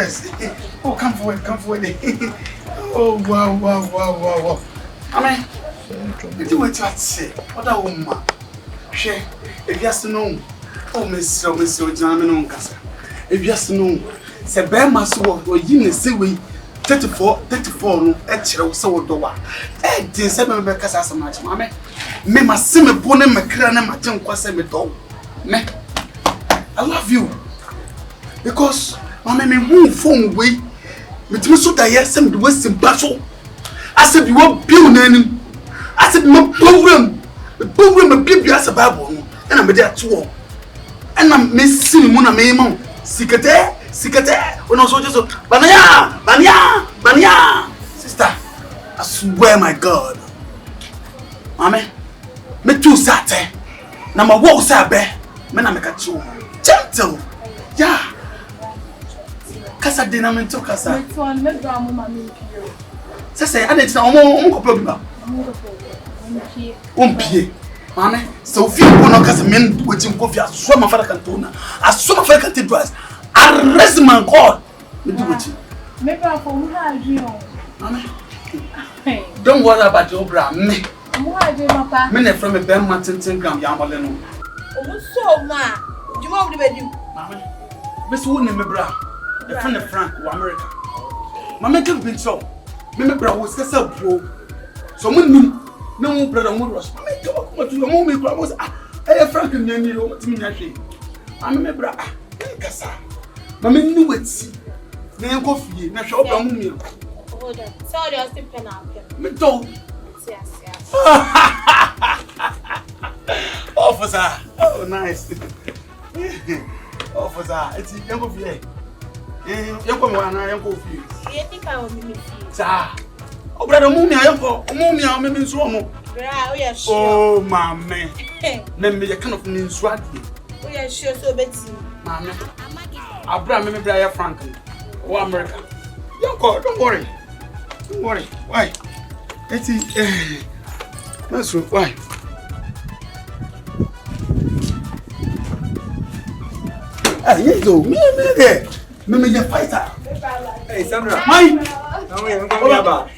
first. Oh, come forward. Oh, wow. Amen. Did you want to say? What a woman. Share. If you have to know. Oh, Miss John Cassa. If you have to know. Say, bear my soul, or you say we 34, no, actually, so do what? Eh, dear, 7 because as much, mamma. Me must see me pony my crown and my tongue was a dog. Me, I love you because mamma me won't phone way. With me so that yes, and the Western battle. I said, you won't build any. I said, my program, the program of Bible as a Bible, and I'm there too. And I'm missing Mona Maymon, Secretary, when I was just Banya, sister. I swear, my God, Mamma, me too sate. Now my walls are bare, men I make a two gentle, yeah. Casa dinamento casa. Say, I didn't know problem. Mamma, so few bonocas men waiting coffee as swim of a cantona, as some of a cathedrals. Arrest my God. Maybe don't worry about your bra. Me from a bear mountain gram yamaleno. So, ma, you want to be Miss Woodney, my bra, the friend of Frank, America. Mamma can be so. Remember, I was so bro. So, no brother Muros. I talk to the moment I was a Frank and Yanni to me. I remember, Cassa. Mamma knew it. Then coffee, not shop on me. Hold on. Sorry, I'll still pen up. Me too. Yes. Officer. Oh, nice. Officer, it's a young coffee. Young coffee. You think I will be Sir. Oh, brother, Mummy, I'm in Swomo. Oh, mamma. Then me a kind of mean swat. We are sure so Betsy. Mamma. Abraham, me Brian Franklin. Oh, America. Don't worry. Why? Let's see. That's true. Why? Ah, you go. Me there. Me a fighter. Hey, Sandra. Mine. I'm coming back.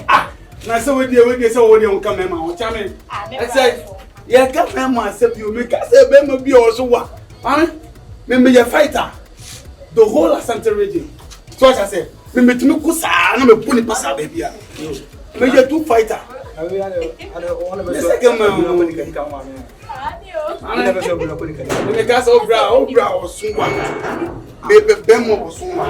Ah, now so we dey come here, man. Chame. I said, yeah, come here, man. Say you make us say be me also wa. Me a fighter. The whole Asante region. So as I said, me tumi kusa na me puni pasa baby a. Me you two fighter. The second man. Me gas obra osunwa. Be mo osunwa.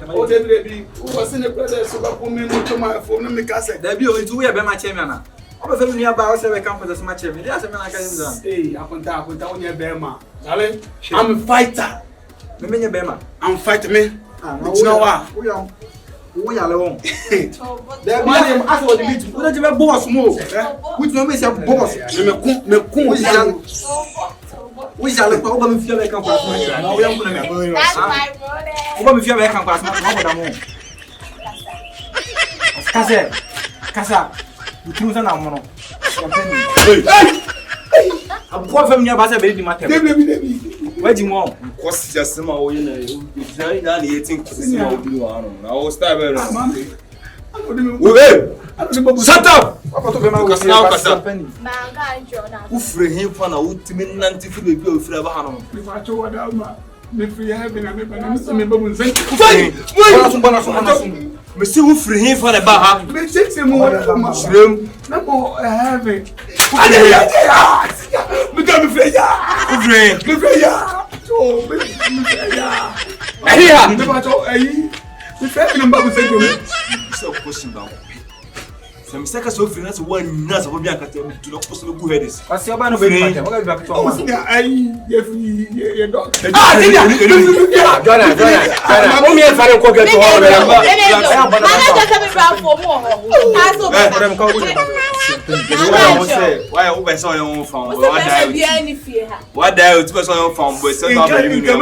Oh, baby, who was in the brother so that woman to my phone me gas. There be o we be ma chemiana. Oba fe me ba o se we campus so much me. Dey say me na kan zan. Hey, akonta onye be ma. Dale, I'm a fighter. Me menye be ma. I'm fighting me. You know what? We are alone. The man ask for the meet. We don't even boss move. Which no me say boss. Me kun we shall look over me feel like campus. Now we am going to That's my brother. over me feel like campus. Kasa. You choose an ammono. I'm poor from your basa baby matter. Where do you want? Cost just some more, you know. It's very not eating to see how you are. I will start very shut up! Who free him for an ultimate nanti for the bill for Havana? if I told Adama, me free heaven and me babu say. Monsieur who free him for the Baha? Me take him more Slim. No more heaven. Me got me free ya. Me free ya. Oh, me free ya. Here. Me bato ayi. Me free me babu say to me. So question down. Some seconds of finance one nurse will be a cat to not possible go head. What's your man of baby? I'm going back to Oh, see ayi ye dog. Ah, Joanna. Come here, Father, go get to all why open so your phone? What die to person your phone boy so not very Yeah.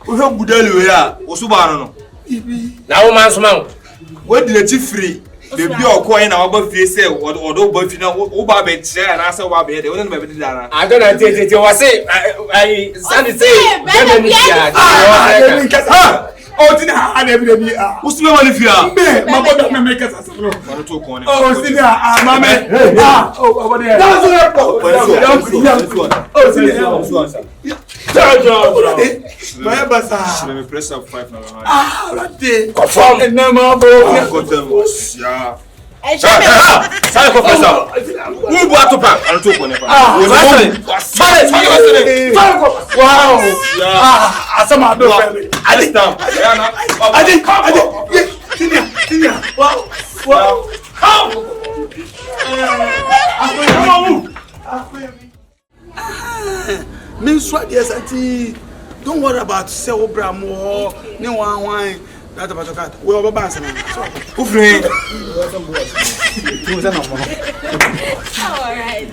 We have Budelu here. Osubano. Now man's man. What did you free? The bio coin our both face or both you know, Oba chair and answer what be the one by the I don't know. I say, I Sandy say, Oh, didn't have every who's the one if you are? my brother make us a little. Oh, Senior, Mamma. Oh, over there. Let me press up 5 now. Confirm. And no more. Yeah. Sorry, Professor. Who bought to pack? I'll talk on it. Wow. Yeah. Some are no family. I Senior. Wow. Don't worry about sell bram or no wine. That about that. We are balance. All right.